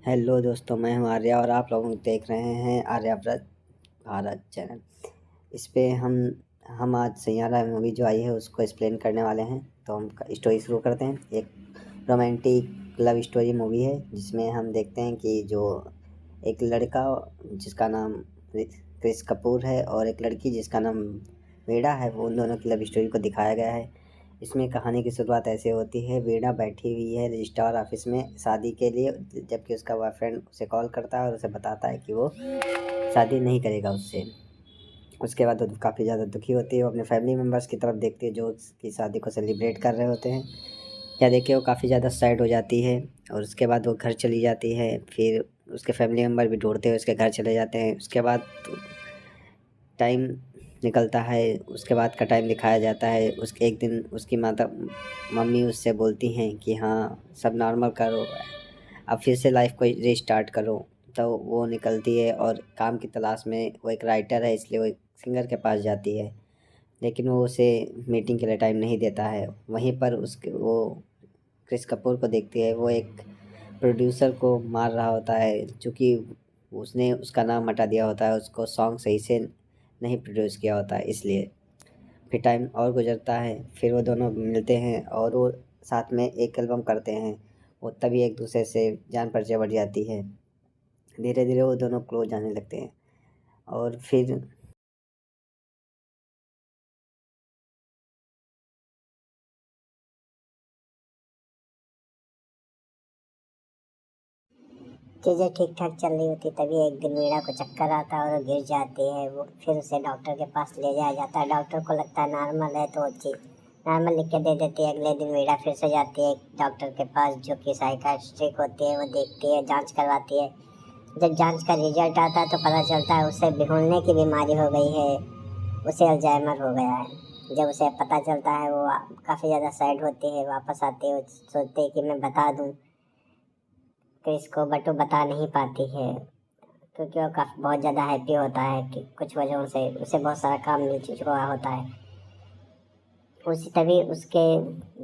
Hello दोस्तों, मैं हूँ आर्या और आप लोग देख रहे हैं आर्याव्रत भारत चैनल। इस पे हम आज सैयारा मूवी जो आई है उसको एक्सप्लेन करने वाले हैं। तो हम स्टोरी शुरू करते हैं। एक रोमांटिक लव स्टोरी मूवी है जिसमें हम देखते हैं कि जो एक लड़का जिसका नाम क्रिस कपूर है और एक लड़की जिसका नाम वीणा है, वो उन दोनों की लव स्टोरी को दिखाया गया है। इसमें कहानी की शुरुआत ऐसे होती है। वीणा बैठी हुई है रजिस्ट्रार ऑफिस में शादी के लिए, जबकि उसका बॉयफ्रेंड उसे कॉल करता है और उसे बताता है कि वो शादी नहीं करेगा उससे। उसके बाद वो काफ़ी ज़्यादा दुखी होती है। वो अपने फैमिली मेम्बर्स की तरफ देखती है जो उसकी शादी को सेलिब्रेट कर रहे होते हैं। या देखिए वो काफ़ी ज़्यादा सैड हो जाती है और उसके बाद वो घर चली जाती है। फिर उसके फैमिली मेम्बर भी ढूंढते हुए उसके घर चले जाते हैं। उसके बाद टाइम निकलता है, उसके बाद का टाइम दिखाया जाता है। उसके एक दिन उसकी मम्मी उससे बोलती हैं कि हाँ, सब नॉर्मल करो, अब फिर से लाइफ को रीस्टार्ट करो। तो वो निकलती है और काम की तलाश में, वो एक राइटर है इसलिए वो एक सिंगर के पास जाती है, लेकिन वो उसे मीटिंग के लिए टाइम नहीं देता है। वहीं पर वो क्रिस कपूर को देखती है। वो एक प्रोड्यूसर को मार रहा होता है, चूँकि उसने उसका नाम हटा दिया होता है, उसको सॉन्ग सही से नहीं प्रोड्यूस किया होता है इसलिए। फिर टाइम और गुज़रता है, फिर वो दोनों मिलते हैं और वो साथ में एक एल्बम करते हैं। वो तभी एक दूसरे से जान परिचय बढ़ जाती है। धीरे धीरे वो दोनों क्लोज आने लगते हैं और फिर चीज़ें ठीक ठाक चल रही होती तभी एक दिन वीणा को चक्कर आता है और वो गिर जाती है। वो फिर उसे डॉक्टर के पास ले जाया जाता है। डॉक्टर को लगता है नॉर्मल है तो चीज नॉर्मल लिख के दे देती है। अगले दिन वीणा फिर से जाती है डॉक्टर के पास जो कि साइकाट्रिक होती है। वो देखती है, जांच करवाती है। जब जांच का रिजल्ट आता है तो पता चलता है उसे भूलने की बीमारी हो गई है, उसे अल्जाइमर हो गया है। जब उसे पता चलता है वो काफ़ी ज़्यादा सैड होती है। वापस आती है, वो सोचते है कि मैं बता दूँ क्रिस को, बट वो बता नहीं पाती है क्योंकि वो काफ़ी बहुत ज़्यादा हैप्पी होता है कि कुछ वजहों से उसे बहुत सारा काम मिल चुका होता है। उसी तभी उसके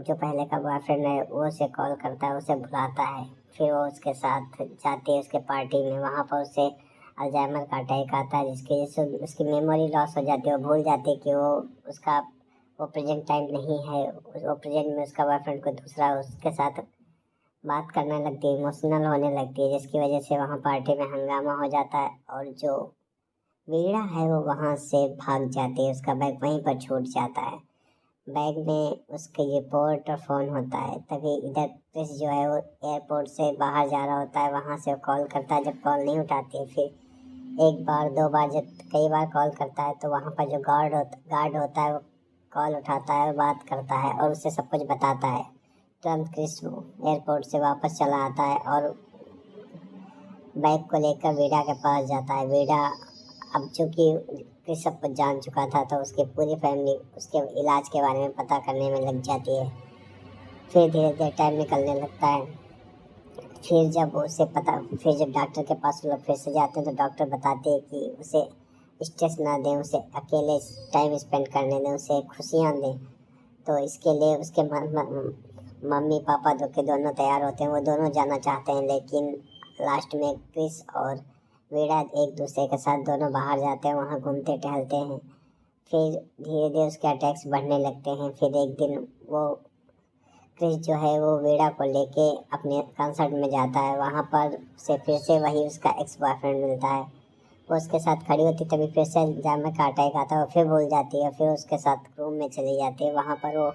जो पहले का बॉयफ्रेंड है वो उसे कॉल करता है, उसे बुलाता है। फिर वो उसके साथ जाती है उसके पार्टी में। वहाँ पर उसे अल्जाइमर का अटैक आता है जिसकी वजह से उसकी मेमोरी लॉस हो जाती है। वो भूल जाती है कि वो प्रेजेंट टाइम नहीं है। वो प्रेजेंट में उसका बॉयफ्रेंड को दूसरा उसके साथ बात करने लगती है, इमोशनल होने लगती है, जिसकी वजह से वहाँ पार्टी में हंगामा हो जाता है और जो वीणा है वो वहाँ से भाग जाती है। उसका बैग वहीं पर छूट जाता है। बैग में उसकी रिपोर्ट और फ़ोन होता है। तभी इधर क्रिस जो है वो एयरपोर्ट से बाहर जा रहा होता है। वहाँ से वो कॉल करता है, जब कॉल नहीं उठाती है फिर एक बार दो बार, जब कई बार कॉल करता है तो वहाँ पर जो गार्ड होता है वो कॉल उठाता है, बात करता है और उसे सब कुछ बताता है। तुरंत क्रिस एयरपोर्ट से वापस चला आता है और बैग को लेकर वीडा के पास जाता है। वीडा अब चूंकि क्रिस सब कुछ जान चुका था तो उसकी पूरी फैमिली उसके इलाज के बारे में पता करने में लग जाती है। फिर धीरे धीरे टाइम निकलने लगता है। फिर जब डॉक्टर के पास लोग फिर से जाते हैं तो डॉक्टर बताते हैं कि उसे स्ट्रेस ना दें, उसे अकेले टाइम स्पेंड करने दें, उसे खुशियाँ दें। तो इसके लिए उसके मम्मी पापा के दोनों तैयार होते हैं। वो दोनों जाना चाहते हैं, लेकिन लास्ट में क्रिस और वीडा एक दूसरे के साथ दोनों बाहर जाते हैं, वहाँ घूमते टहलते हैं। फिर धीरे धीरे उसके अटैक्स बढ़ने लगते हैं। फिर एक दिन वो क्रिस जो है वो वीडा को लेके अपने कंसर्ट में जाता है। वहाँ पर से फिर से वही उसका एक्स बॉयफ्रेंड मिलता है। वो उसके साथ खड़ी होती तभी फिर से जाम का अटैक आता है। वो फिर भूल जाती है, फिर उसके साथ रूम में चली जाती है। वहाँ पर वो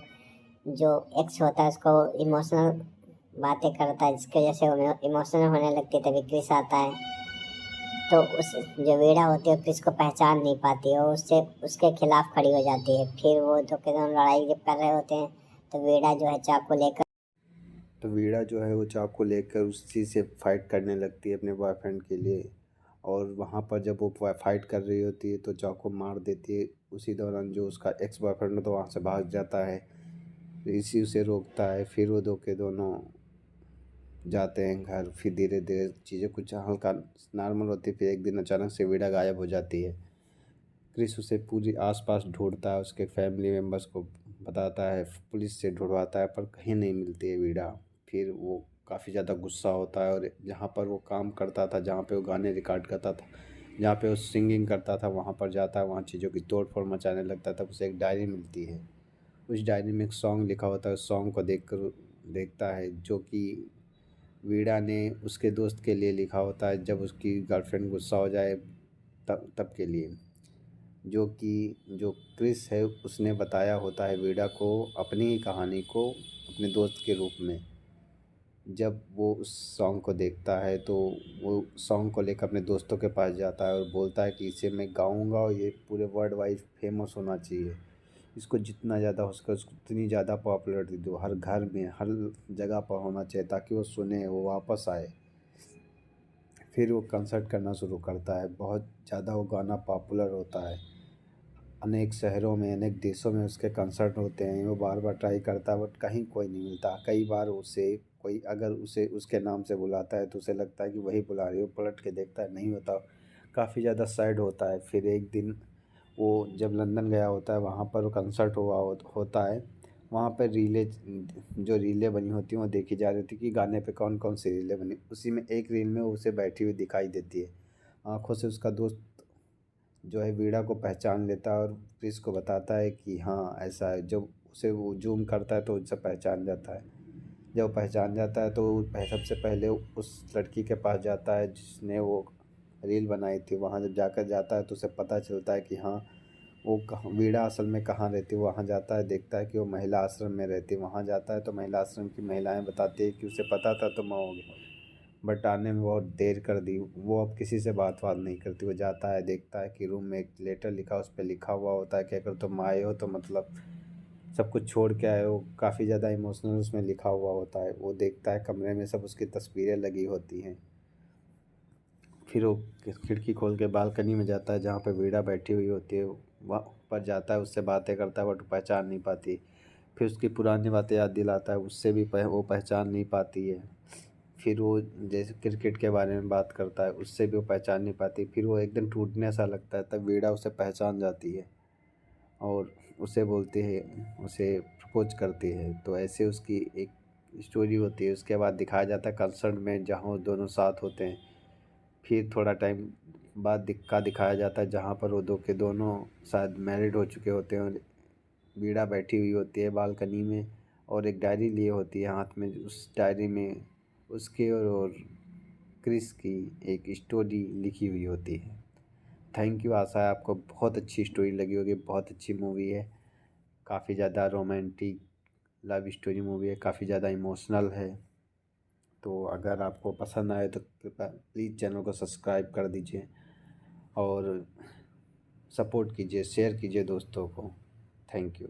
जो एक्स होता है उसको इमोशनल बातें करता है, जिसकी वजह से वो इमोशनल होने लगती है। तभी क्रिस आता है तो उस जो वीणा होती है क्रिस को पहचान नहीं पाती है और उससे उसके खिलाफ खड़ी हो जाती है। फिर वो जो के दोनों लड़ाई जब कर रहे होते हैं तो वीणा जो है चाकू लेकर उसी से फाइट करने लगती है अपने बॉयफ्रेंड के लिए। और वहाँ पर जब वो फाइट कर रही होती है तो चाकू मार देती है। उसी दौरान जो उसका एक्स बॉयफ्रेंड तो वहाँ से भाग जाता है, इसी उसे रोकता है। फिर वो दोनों जाते हैं घर। फिर धीरे धीरे चीज़ें कुछ हल्का नॉर्मल होती है। फिर एक दिन अचानक से वीडा गायब हो जाती है। क्रिस उसे पूरी आसपास ढूंढता है, उसके फैमिली मेम्बर्स को बताता है, पुलिस से ढूंढवाता है, पर कहीं नहीं मिलती है वीडा। फिर वो काफ़ी ज़्यादा गुस्सा होता है, और जहाँ पर वो काम करता था, जहाँ पे वो गाने रिकॉर्ड करता था, जहाँ पे वो सिंगिंग करता था, वहाँ पर जाता है, वहाँ चीज़ों की तोड़ फोड़ मचाने लगता है। तब उसे एक डायरी मिलती है, उस डायरी में एक सॉन्ग लिखा होता है। उस सॉन्ग को देखता है, जो कि वीणा ने उसके दोस्त के लिए लिखा होता है, जब उसकी गर्लफ्रेंड गुस्सा हो जाए तब तब के लिए। जो क्रिस है उसने बताया होता है वीणा को अपनी ही कहानी को अपने दोस्त के रूप में। जब वो उस सॉन्ग को देखता है तो वो सॉन्ग को लेकर अपने दोस्तों के पास जाता है और बोलता है कि इसे मैं गाऊंगा और ये पूरे वर्ल्ड वाइड फेमस होना चाहिए। इसको जितना ज़्यादा हो सके उसको उतनी ज़्यादा पॉपुलैरिटी दो, हर घर में हर जगह पर होना चाहिए, ताकि वो सुने, वो वापस आए। फिर वो कंसर्ट करना शुरू करता है, बहुत ज़्यादा वो गाना पॉपुलर होता है। अनेक शहरों में, अनेक देशों में उसके कंसर्ट होते हैं। वो बार बार ट्राई करता है बट कहीं कोई नहीं मिलता। कई बार उसे कोई अगर उसे उसके नाम से बुलाता है तो उसे लगता है कि वही बुला रही है, वो पलट के देखता है नहीं होता, काफ़ी ज़्यादा सैड होता है। फिर एक दिन वो जब लंदन गया होता है, वहाँ पर वो कंसर्ट होता है। वहाँ पर जो रीलें बनी होती हैं वो देखी जा रही थी कि गाने पे कौन कौन सी रीलें बनी। उसी में एक रील में उसे बैठी हुई दिखाई देती है। आँखों से उसका दोस्त जो है वीणा को पहचान लेता है और क्रिस को बताता है कि हाँ ऐसा है। जब उसे वो जूम करता है तो उसे पहचान जाता है। जब पहचान जाता है तो सबसे पहले उस लड़की के पास जाता है जिसने वो रील बनाई थी। वहाँ जब जाकर जाता है तो उसे पता चलता है कि हाँ वो वीणा असल में कहाँ रहती है। वहाँ जाता है, देखता है कि वो महिला आश्रम में रहती है। वहाँ जाता है तो महिला आश्रम की महिलाएं बताती है कि उसे पता था तुम आओगे, बट आने में बहुत देर कर दी। वो अब किसी से बात नहीं करती। वो जाता है, देखता है कि रूम में एक लेटर लिखा, उस पर लिखा हुआ होता है कि अगर तुम आए हो तो मतलब सब कुछ छोड़ के आए हो। काफ़ी ज़्यादा इमोशनल उसमें लिखा हुआ होता है। वो देखता है, कमरे में सब उसकी तस्वीरें लगी होती हैं। फिर वो खिड़की खोल के बालकनी में जाता है जहाँ पे वीणा बैठी हुई होती है। वहाँ पर जाता है, उससे बातें करता है बट पहचान नहीं पाती। फिर उसकी पुरानी बातें याद दिलाता है, उससे भी वो पहचान नहीं पाती है। फिर वो जैसे क्रिकेट के बारे में बात करता है, उससे भी वो पहचान नहीं पाती। फिर वो एक दिन टूटने सा लगता है, तब वीणा उसे पहचान जाती है और उसे बोलती है, उसे प्रपोज करती है। तो ऐसे उसकी एक स्टोरी होती है। उसके बाद दिखाया जाता है कंसर्ट में जहाँ वो दोनों साथ होते हैं। फिर थोड़ा टाइम बाद दिखाया जाता है जहाँ पर वो दोनों शायद मैरिड हो चुके होते हैं और वीणा बैठी हुई होती है बालकनी में और एक डायरी लिए होती है हाथ में। उस डायरी में उसके और क्रिस की एक स्टोरी लिखी हुई होती है। Thank you. आशा है आपको बहुत अच्छी स्टोरी लगी होगी। बहुत अच्छी मूवी है, काफ़ी ज़्यादा रोमांटिक लव स्टोरी मूवी है, काफ़ी ज़्यादा इमोशनल है। तो अगर आपको पसंद आए तो कृपया प्लीज़ चैनल को सब्सक्राइब कर दीजिए और सपोर्ट कीजिए, शेयर कीजिए दोस्तों को। Thank you.